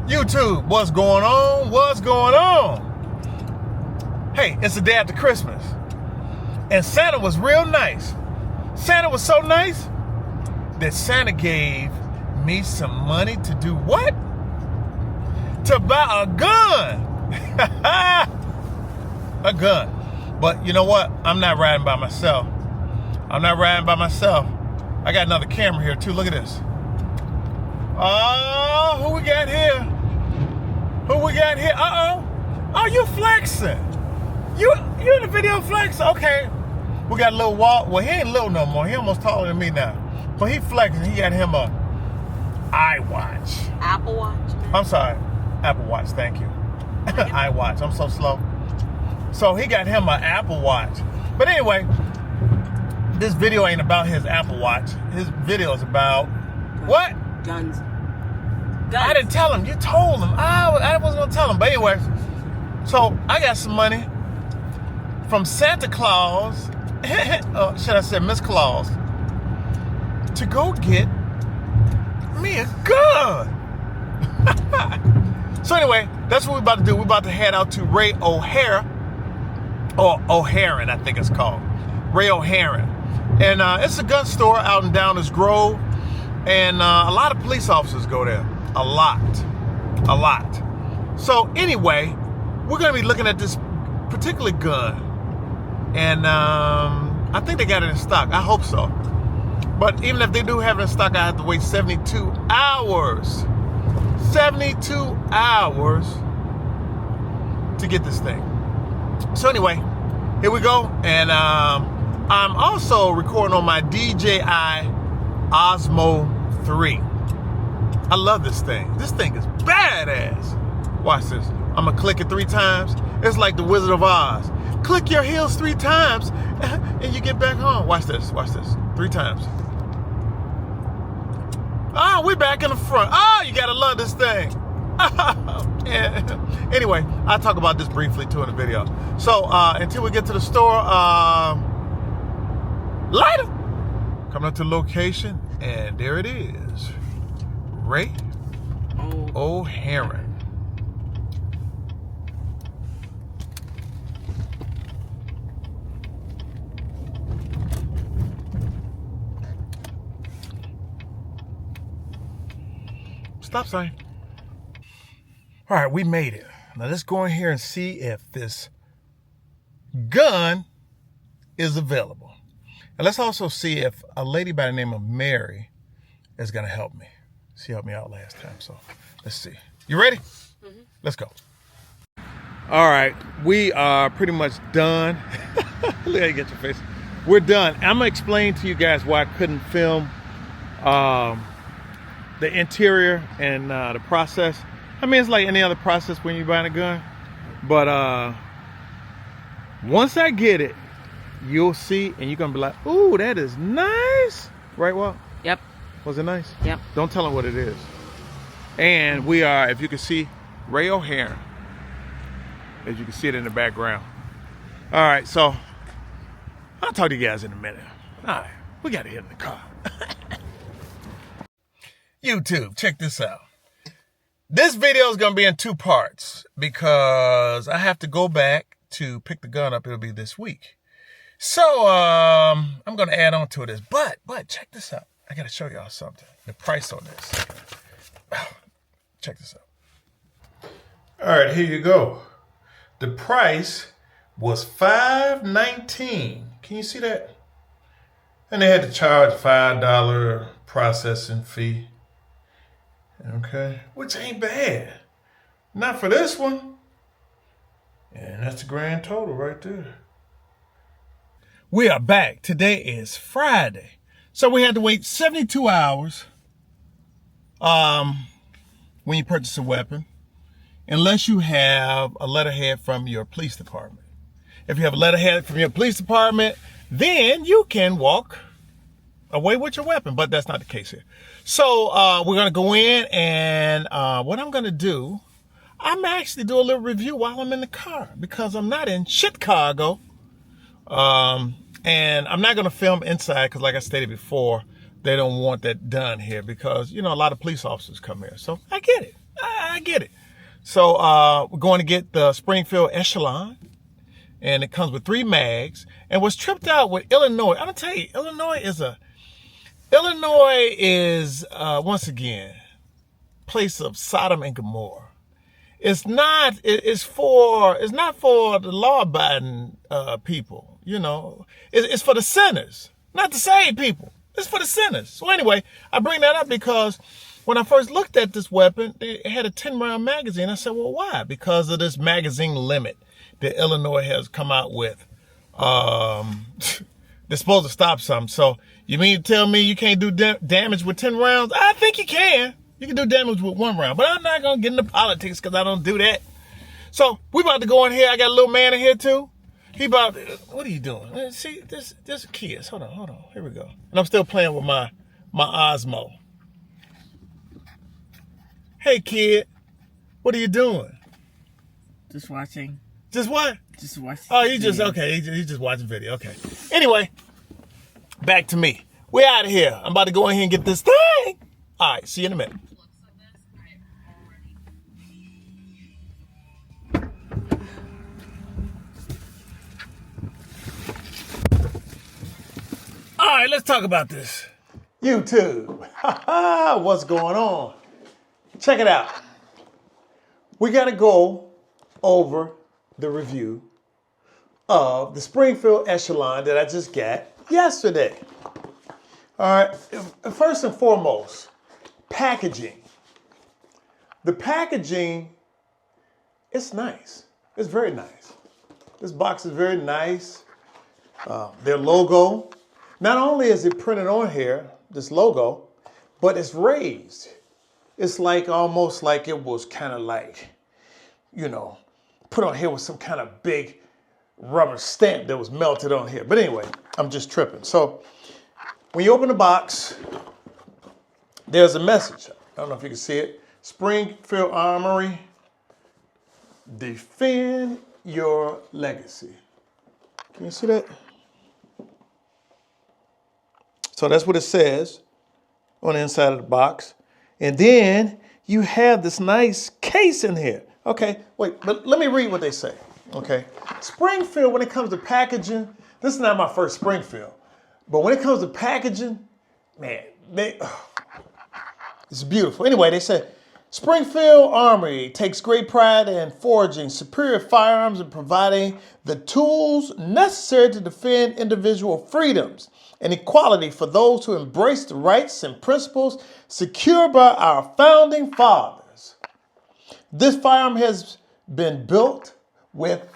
YouTube, what's going on? What's going on? Hey, it's the day after Christmas. And Santa was real nice. Santa was so nice that Santa gave me some money to do what? To buy a gun. A gun. But you know what? I'm not riding by myself. I got another camera here too. Look at this. Oh, who we got here? Uh-oh. Oh, you flexing. You in the video flexing? Okay. We got a little walk. Well, he ain't little no more. He almost taller than me now. But he flexing. He got him a iWatch. Apple Watch? I'm sorry. Apple Watch, thank you. iWatch. I'm so slow. So he got him an Apple Watch. But anyway, this video ain't about his Apple Watch. His video is about what? Guns. I didn't tell him. You told him. I wasn't going to tell him. But anyway, so I got some money from Santa Claus, should I say Miss Claus, to go get me a gun. So anyway, that's what we're about to do. We're about to head out to Ray O'Hare, or O'Haran, I think it's called. Ray O'Haran. And it's a gun store out in Downers Grove. And a lot of police officers go there. A lot. So anyway, we're going to be looking at this particular gun. And I think they got it in stock. I hope so. But even if they do have it in stock, I have to wait 72 hours. 72 hours to get this thing. So anyway, here we go. And I'm also recording on my DJI Osmo 3. I love this thing. This thing is badass. Watch this. I'm going to click it 3 times. It's like the Wizard of Oz. Click your heels 3 times and you get back home. Watch this. 3 times. Oh, we're back in the front. Oh, you got to love this thing. Yeah. Anyway, I'll talk about this briefly too in the video. So until we get to the store, later. Coming up to the location, and there it is. Ray O'Haran. Stop sign. All right, we made it. Now let's go in here and see if this gun is available. And let's also see if a lady by the name of Mary is going to help me. She helped me out last time, so let's see. You ready? Mm-hmm. Let's go. All right, we are pretty much done. Look how you get your face. We're done. I'm going to explain to you guys why I couldn't film the interior and the process. I mean, it's like any other process when you're buying a gun. But once I get it, you'll see, and you're going to be like, ooh, that is nice. Right, Walt? Yep. Was it nice? Yep. Don't tell them what it is. And we are, if you can see, Ray O'Haran. As you can see it in the background. All right, so I'll talk to you guys in a minute. All right, we got to get in the car. YouTube, check this out. This video is going to be in 2 parts because I have to go back to pick the gun up. It'll be this week. So I'm going to add on to this. But check this out. I got to show y'all something. The price on this. Check this out. All right, here you go. The price was $5.19. Can you see that? And they had to charge $5 processing fee. Okay, which ain't bad. Not for this one. And that's the grand total right there. We are back. Today is Friday. So we had to wait 72 hours when you purchase a weapon, unless you have a letterhead from your police department. If you have a letterhead from your police department, then you can walk away with your weapon, but that's not the case here. So we're going to go in, and what I'm going to do, I'm actually do a little review while I'm in the car because I'm not in Chicago. And I'm not going to film inside because, like I stated before, they don't want that done here because, you know, a lot of police officers come here. So I get it. I get it. So we're going to get the Springfield Echelon, and it comes with 3 mags. And what's tripped out with Illinois, I'm gonna tell you, Illinois is once again place of Sodom and Gomorrah. It's not. It's not for the law-abiding people. You know, it's for the sinners, not the saved people. It's for the sinners. So anyway, I bring that up because when I first looked at this weapon, it had a 10-round magazine. I said, well, why? Because of this magazine limit that Illinois has come out with. They're supposed to stop something. So you mean to tell me you can't do damage with 10 rounds? I think you can. You can do damage with 1 round, but I'm not going to get into politics because I don't do that. So we about to go in here. I got a little man in here too. He about to, what are you doing? See, this kids. Hold on. Here we go. And I'm still playing with my Osmo. Hey kid, what are you doing? Just watching. Just what? Just watching. Oh, you just, okay. He's just watching video. Okay. Anyway, back to me. We're out of here. I'm about to go in here and get this thing. All right. See you in a minute. All right. Let's talk about this. YouTube. What's going on? Check it out. We got to go over the review of the Springfield Echelon that I just got yesterday. All right, first and foremost, packaging. The packaging, it's nice. It's very nice. This box is very nice. Their logo, not only is it printed on here, this logo, but it's raised. It's like almost like it was kind of like, you know, put on here with some kind of big rubber stamp that was melted on here. But anyway, I'm just tripping. So when you open the box, there's a message. I don't know if you can see it. SpringField Armory, defend your legacy. Can you see that? So that's what it says on the inside of the box. And then you have this nice case in here. Okay, wait, but let me read what they say. Okay, Springfield, when it comes to packaging, this is not my first Springfield, but when it comes to packaging, man, it's beautiful. Anyway, they said, Springfield Armory takes great pride in forging superior firearms and providing the tools necessary to defend individual freedoms and equality for those who embrace the rights and principles secured by our founding fathers. This firearm has been built with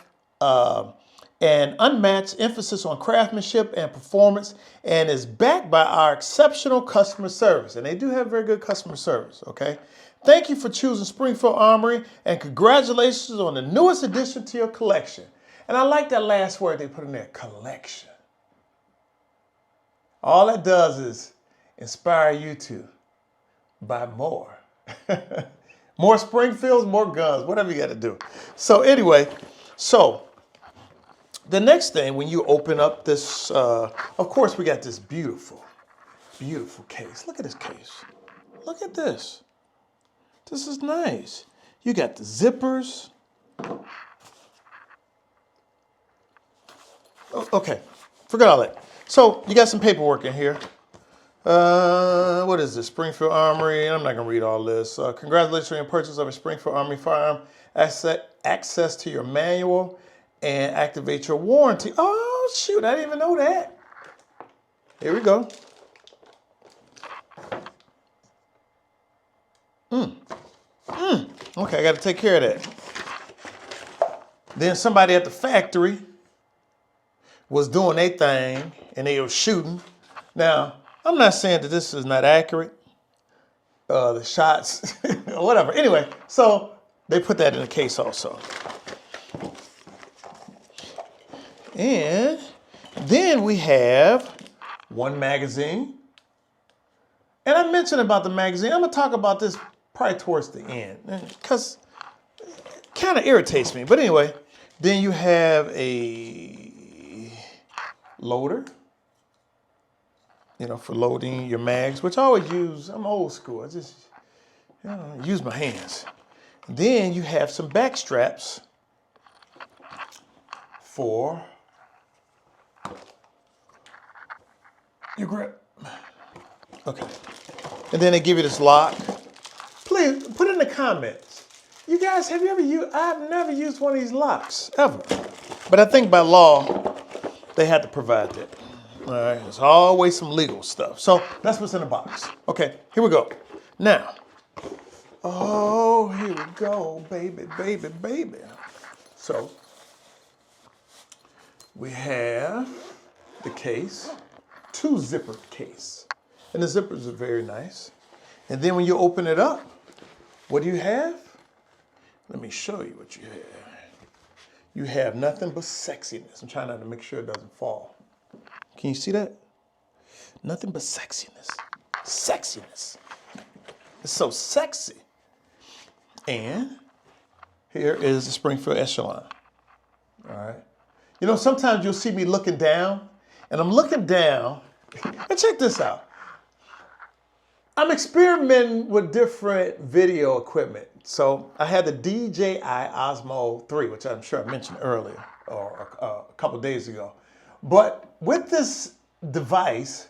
an unmatched emphasis on craftsmanship and performance and is backed by our exceptional customer service. And they do have very good customer service, okay? Thank you for choosing Springfield Armory and congratulations on the newest addition to your collection. And I like that last word they put in there, collection. All that does is inspire you to buy more. More Springfields, more guns, whatever you got to do. So anyway, the next thing when you open up this, of course we got this beautiful, beautiful case. Look at this case. Look at this. This is nice. You got the zippers. Okay, forget all that. So you got some paperwork in here. What is this? Springfield Armory. I'm not going to read all this. Congratulations on your purchase of a Springfield Armory firearm. Access to your manual and activate your warranty. Oh, shoot. I didn't even know that. Here we go. Okay, I got to take care of that. Then somebody at the factory was doing their thing and they were shooting. Now, I'm not saying that this is not accurate, the shots, or whatever. Anyway, so they put that in the case also. And then we have one magazine. And I mentioned about the magazine. I'm going to talk about this probably towards the end because it kind of irritates me. But anyway, then you have a loader. You know, for loading your mags, which I always use. I'm old school. I just Use my hands. Then you have some back straps for your grip. Okay. And then they give you this lock. Please put it in the comments. You guys, have you ever used, I've never used one of these locks, ever. But I think by law, they had to provide that. All right, there's always some legal stuff. So that's what's in the box. Okay, here we go. Now, oh, here we go, baby, baby, baby. So we have the case, 2 zipper case. And the zippers are very nice. And then when you open it up, what do you have? Let me show you what you have. You have nothing but sexiness. I'm trying not to make sure it doesn't fall. Can you see that? Nothing but sexiness. Sexiness. It's so sexy. And here is the SpringField Echelon. All right. You know, sometimes you'll see me looking down, and I'm looking down, and check this out. I'm experimenting with different video equipment. So I had the DJI Osmo 3, which I'm sure I mentioned earlier or a couple of days ago. But with this device,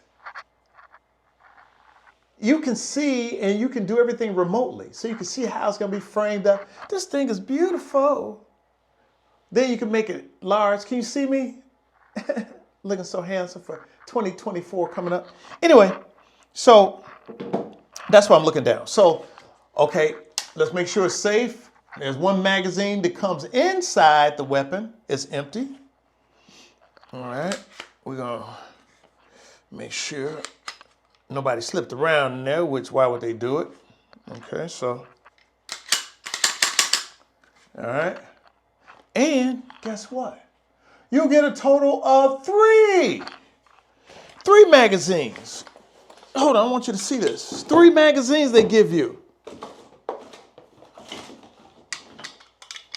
you can see and you can do everything remotely. So you can see how it's going to be framed up. This thing is beautiful. Then you can make it large. Can you see me? Looking so handsome for 2024 coming up. Anyway, so that's why I'm looking down. So, okay, let's make sure it's safe. There's one magazine that comes inside the weapon. It's empty. All right, we're gonna make sure nobody slipped around in there, which why would they do it? Okay, so, all right. And guess what? You'll get a total of 3 magazines. Hold on, I want you to see this. 3 magazines they give you.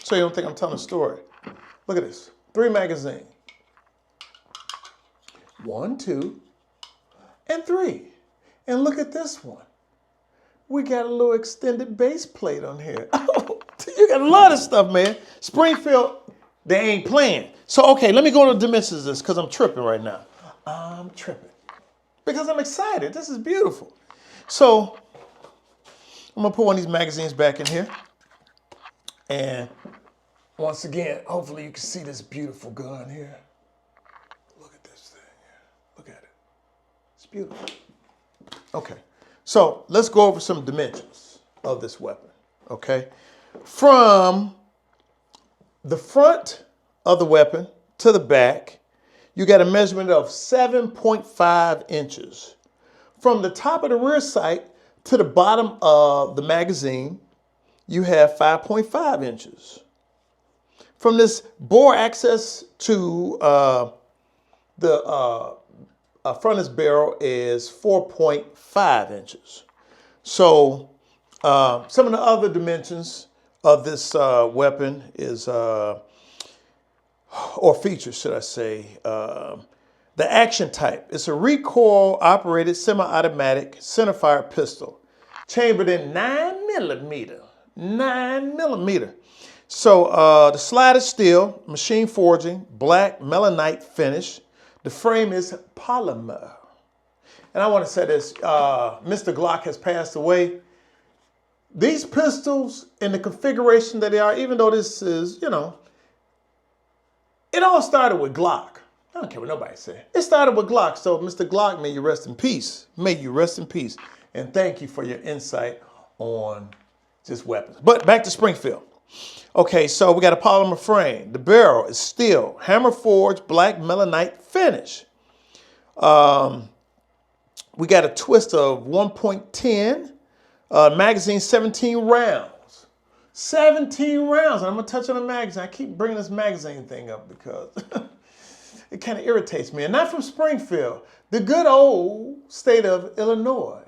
So you don't think I'm telling a story. Look at this. 3 magazines. 1, 2, and 3. And look at this one. We got a little extended base plate on here. Oh, you got a lot of stuff, man. SpringField, they ain't playing. So, okay, let me go to the dimensions of this because I'm tripping right now. I'm tripping because I'm excited. This is beautiful. So, I'm going to put one of these magazines back in here. And once again, hopefully you can see this beautiful gun here. Look at this thing here. Look at it. It's beautiful. Okay, so let's go over some dimensions of this weapon, okay? From the front of the weapon to the back, you got a measurement of 7.5 inches. From the top of the rear sight to the bottom of the magazine, you have 5.5 inches. From this bore access to the front of this barrel is 4.5 inches. So some of the other dimensions of this weapon is, or features, should I say, the action type. It's a recoil-operated semi-automatic centerfire pistol, chambered in 9mm. 9mm. So the slide is steel, machine forging, black melanite finish. The frame is polymer. And I want to say this, Mr. Glock has passed away. These pistols in the configuration that they are, even though this is, you know, it all started with Glock. I don't care what nobody says. It started with Glock. So Mr. Glock, may you rest in peace. May you rest in peace. And thank you for your insight on just weapons. But back to SpringField. Okay, so we got a polymer frame. The barrel is steel, hammer forged, black melanite finish. We got a twist of 1.10, magazine 17 rounds. 17 rounds, and I'm gonna touch on the magazine. I keep bringing this magazine thing up because it kind of irritates me. And not from Springfield, the good old state of Illinois,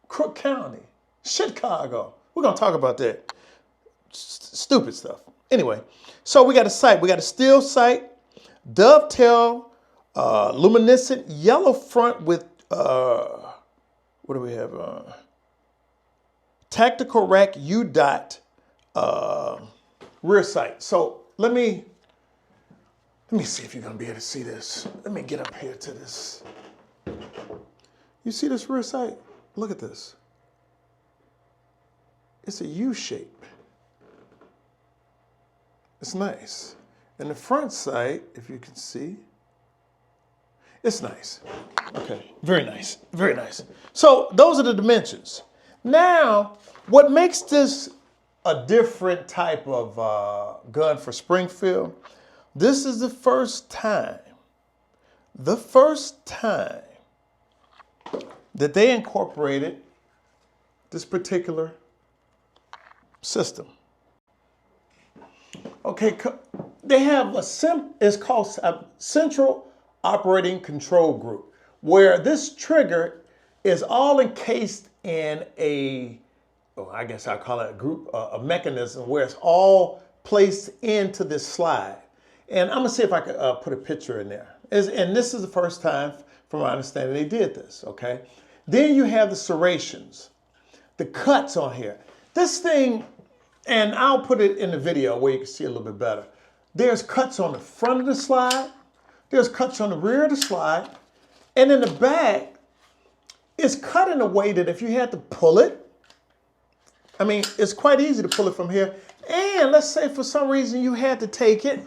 Crook County, Chicago. We're gonna talk about that. Stupid stuff. Anyway, so we got a sight. We got a steel sight, dovetail, luminescent yellow front with, what do we have? Tactical Rack U dot rear sight. So let me see if you're gonna be able to see this. Let me get up here to this. You see this rear sight? Look at this. It's a U shape. It's nice. And the front sight, if you can see, it's nice. Okay, very nice, very nice. So those are the dimensions. Now, what makes this a different type of gun for SpringField, this is the first time that they incorporated this particular system. Okay, they have it's called a Central Operating Control Group, where this trigger is all encased in I guess I call it a mechanism where it's all placed into this slide. And I'm gonna see if I can put a picture in there. And this is the first time, from my understanding, they did this, okay? Then you have the serrations, the cuts on here. This thing, and I'll put it in the video where you can see a little bit better. There's cuts on the front of the slide, there's cuts on the rear of the slide, and in the back, it's cut in a way that if you had to pull it, I mean, it's quite easy to pull it from here. And let's say for some reason you had to take it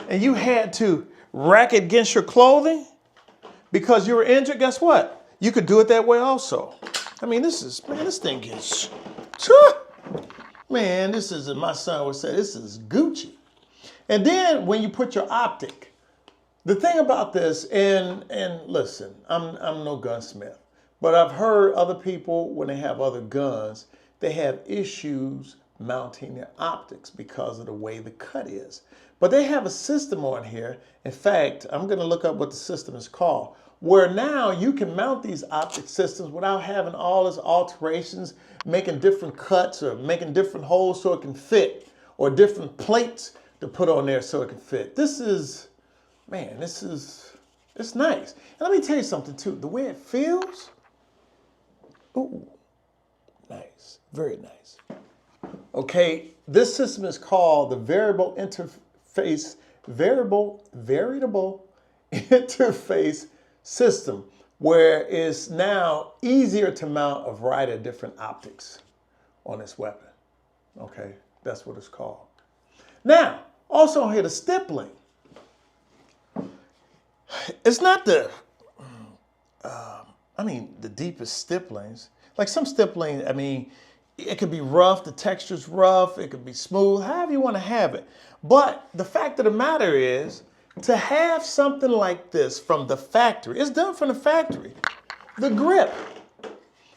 and you had to rack it against your clothing because you were injured, guess what? You could do it that way also. I mean, this thing is, man, this is, my son would say, this is Gucci. And then when you put your optic, the thing about this, and listen, I'm no gunsmith, but I've heard other people, when they have other guns, they have issues mounting their optics because of the way the cut is. But they have a system on here. In fact, I'm going to look up what the system is called, where now you can mount these optic systems without having all this alterations, making different cuts or making different holes so it can fit, or different plates to put on there so it can fit. This is, man, it's nice. And let me tell you something too, the way it feels, ooh, nice, very nice. Okay, this system is called the variable interface system, where it's now easier to mount a variety of different optics on this weapon. Okay, that's what it's called. Now, also on here, the stippling. It's not the deepest stipplings. Like some stippling, I mean, it could be rough, the texture's rough, it could be smooth, however you want to have it. But the fact of the matter is, to have something like this from the factory, it's done from the factory. The grip,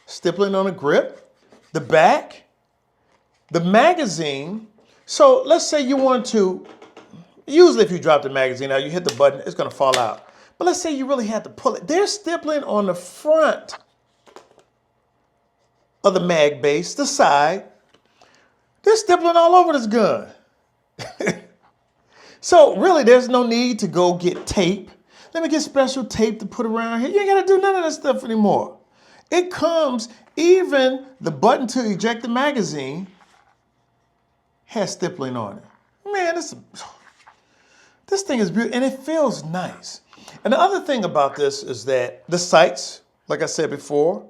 stippling on the grip, the back, the magazine. So let's say you want to, usually if you drop the magazine out, you hit the button, it's gonna fall out. But let's say you really had to pull it. They're stippling on the front of the mag base, the side. They're stippling all over this gun. So really, there's no need to go get tape. Let me get special tape to put around here. You ain't gotta do none of that stuff anymore. It comes, even the button to eject the magazine has stippling on it. Man, this thing is beautiful, and it feels nice. And the other thing about this is that the sights, like I said before,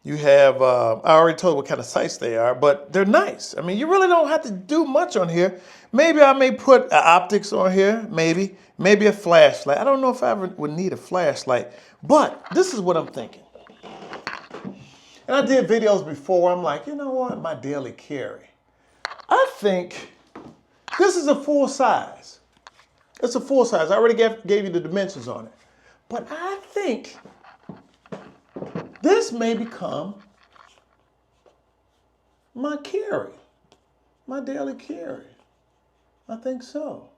you have, I already told you what kind of sights they are, but they're nice. I mean, you really don't have to do much on here. Maybe I may put optics on here, maybe a flashlight. I don't know if I ever would need a flashlight, but this is what I'm thinking. And I did videos before, I'm like, you know what, my daily carry. I think this is a full size. It's a full size. I already gave you the dimensions on it. But I think this may become my carry, my daily carry. I think so.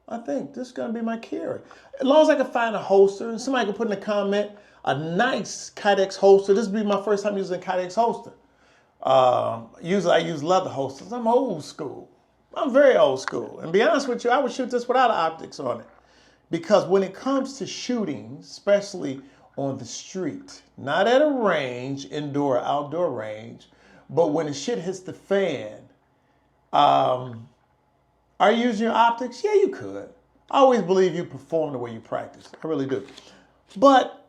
I think this is gonna be my carry. As long as I can find a holster, and somebody can put in a comment, a nice Kydex holster. This would be my first time using a Kydex holster. Usually I use leather holsters. I'm old school. I'm very old school. And to be honest with you, I would shoot this without optics on it. Because when it comes to shooting, especially on the street, not at a range, indoor or outdoor range, but when the shit hits the fan, are you using your optics? Yeah, you could. I always believe you perform the way you practice. I really do. But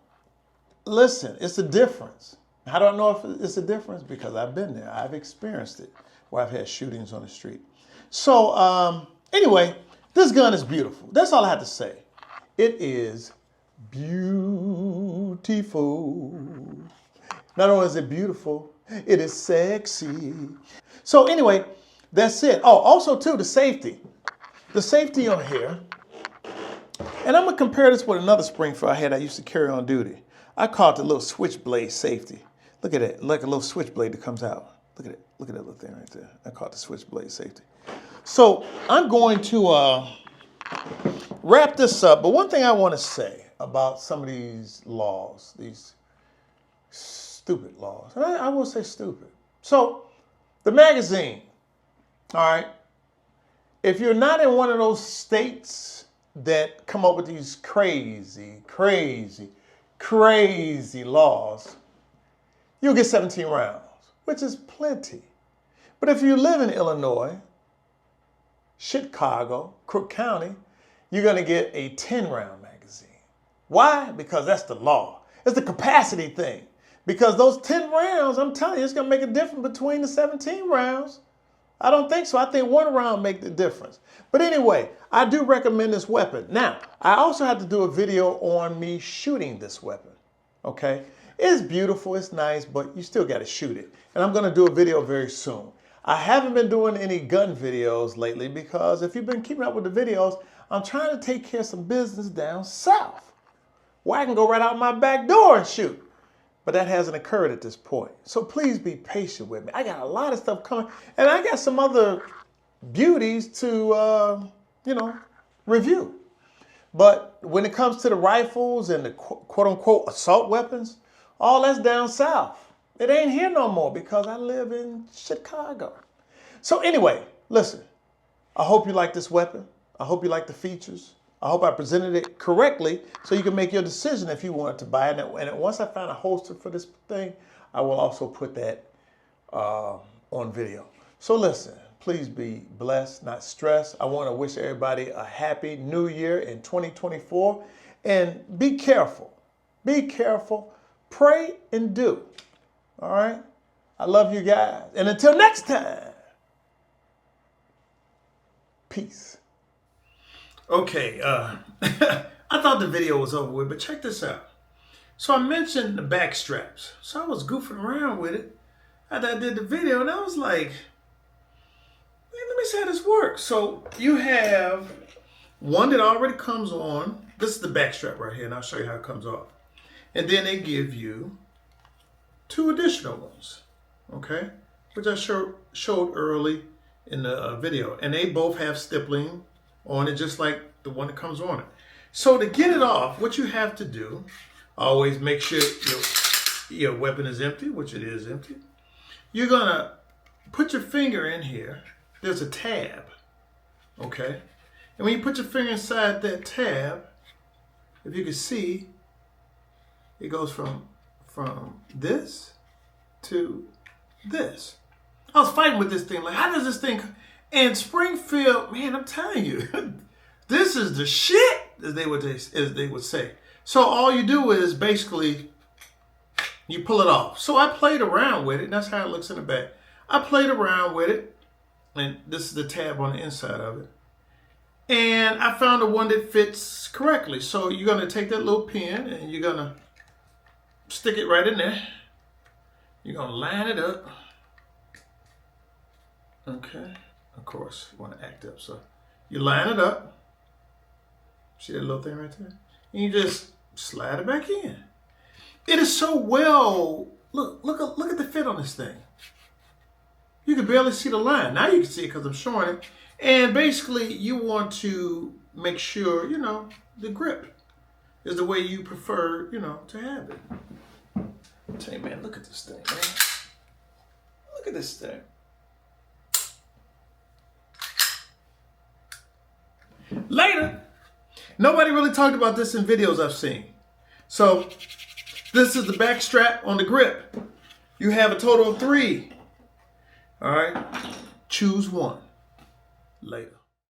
listen, it's a difference. How do I know if it's a difference? Because I've been there. I've experienced it where I've had shootings on the street. So anyway, this gun is beautiful. That's all I have to say. It is beautiful. Not only is it beautiful, it is sexy. So anyway, that's it. Oh, also too, the safety. The safety on here. And I'm going to compare this with another SpringField I had I used to carry on duty. I call it the little switchblade safety. Look at it, like a little switchblade that comes out. Look at it. Look at that little thing right there. I call it the switchblade safety. So I'm going to wrap this up. But one thing I want to say about some of these laws, these stupid laws, and I will say stupid. So the magazine, all right, if you're not in one of those states that come up with these crazy laws, you'll get 17 rounds, which is plenty. But if you live in Illinois, Chicago, Crook County, you're going to get a 10-round magazine. Why? Because that's the law. It's the capacity thing. Because those 10 rounds, I'm telling you, it's going to make a difference between the 17 rounds. I don't think so. I think one round make the difference. But anyway, I do recommend this weapon. Now, I also have to do a video on me shooting this weapon. Okay? It's beautiful, it's nice, but you still got to shoot it. And I'm going to do a video very soon. I haven't been doing any gun videos lately because if you've been keeping up with the videos, I'm trying to take care of some business down south where I can go right out my back door and shoot. But that hasn't occurred at this point. So please be patient with me. I got a lot of stuff coming, and I got some other beauties to, review. But when it comes to the rifles and the quote-unquote assault weapons, all that's down south. It ain't here no more because I live in Chicago. So anyway, listen, I hope you like this weapon. I hope you like the features. I hope I presented it correctly so you can make your decision if you wanted to buy it. And once I find a holster for this thing, I will also put that on video. So listen, please be blessed, not stressed. I want to wish everybody a happy new year in 2024. And be careful. Be careful. Pray and do. All right? I love you guys. And until next time, peace. Okay, I thought the video was over with, but check this out. So I mentioned the back straps. So I was goofing around with it after I did the video, and I was like, hey, let me see how this works. So you have one that already comes on. This is the back strap right here, and I'll show you how it comes off. And then they give you 2 additional ones, okay? Which I showed early in the video. And they both have stippling on it, just like the one that comes on it. So to get it off, what you have to do, always make sure your weapon is empty, which it is empty. You're gonna put your finger in here. There's a tab, okay? And when you put your finger inside that tab, if you can see, it goes from this to this. I was fighting with this thing, like, how does this thing... And SpringField, man, I'm telling you, this is the shit, as they would say. So all you do is basically, you pull it off. So I played around with it, and that's how it looks in the back. I played around with it, and this is the tab on the inside of it. And I found the one that fits correctly. So you're going to take that little pin, and you're going to stick it right in there. You're going to line it up. Okay. Of course, you want to act up. So you line it up. See that little thing right there? And you just slide it back in. It is so well. Look at the fit on this thing. You can barely see the line. Now you can see it because I'm showing it. And basically, you want to make sure, the grip is the way you prefer, to have it. I tell you, man, look at this thing, man. Look at this thing. Later. Nobody really talked about this in videos I've seen. So This is the back strap on the grip. You have a total of 3. All right. Choose one. Later.